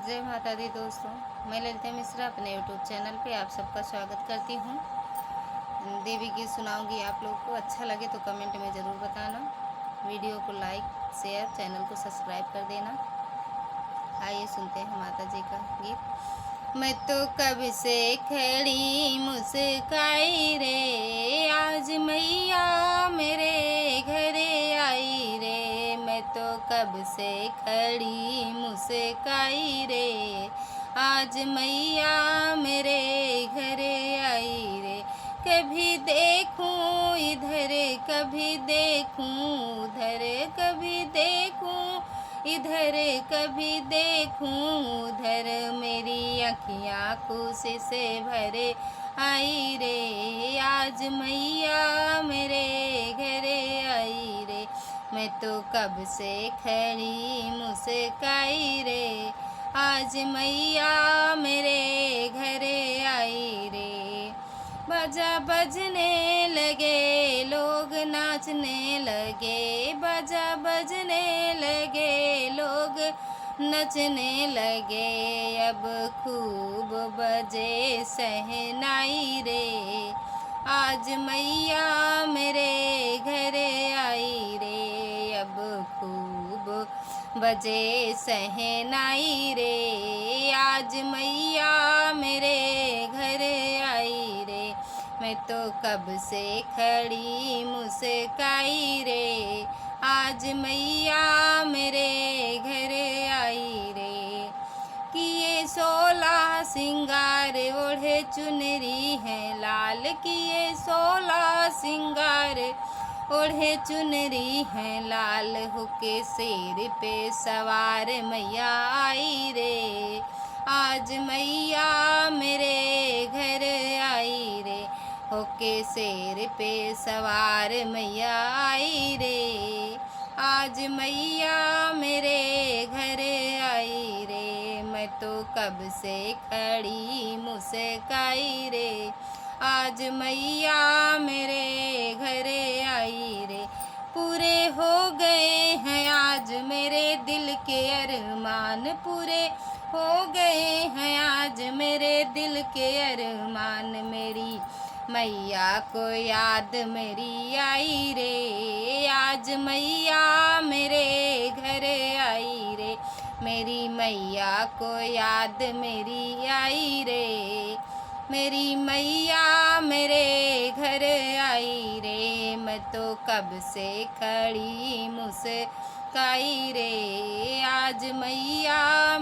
जय माता दी दोस्तों। मैं ललिता मिश्रा अपने यूट्यूब चैनल पे आप सबका स्वागत करती हूँ। देवी गीत सुनाऊंगी। आप लोग को अच्छा लगे तो कमेंट में ज़रूर बताना। वीडियो को लाइक शेयर, चैनल को सब्सक्राइब कर देना। आइए सुनते हैं माता जी का गीत। मैं तो कब से खड़ी मुस्काई रे, आज मैया मेरे घरे आई रे। मैं तो कब से खड़ी मुस्काई रे, आज मैया मेरे घरे आई रे। कभी देखूं इधर, कभी देखूं उधर, कभी देखूं इधर, कभी देखूं उधर, मेरी अखियाँ खुशी से भरे आई रे। आज मैया मेरे घरे आई रे। मैं तो कब से खड़ी मुस्काई रे, आज मैया मेरे घरे आई रे। बाजा बजने लगे, लोग नाचने लगे, बाजा बजने लगे, लोग नचने लगे। अब खूब बजे सहनाई रे, आज मैया मेरे घरे आई रे। अब खूब बजे सहनाई रे, आज मैया मेरे घरे आई रे। मैं तो कब से खड़ी मुस्काई रे, आज मैया मेरे घरे आई रे। किए 16 सिंगार, ओढ़े चुनरी है लाल, किए 16 सिंगार, ओढ़े चुनरी है लाल, होके शेर पे सवार मैया आई रे। आज मैया मेरे घर आई रे, होके शेर पे सवार मैया आई रे। आज मैया मेरे घर आई रे। मैं तो कब से खड़ी मुस्काई रे, आज मैया मेरे घरे आई रे। पूरे हो गए हैं आज मेरे दिल के अरमान, पूरे हो गए हैं आज मेरे दिल के अरमान। मेरी मैया को याद मेरी आई रे, आज मैया मेरे घर आई रे। मेरी मैया को याद मेरी आई रे, मेरी मैया मेरे घर आई रे। मैं तो कब से खड़ी मुस्काई रे, आज मैया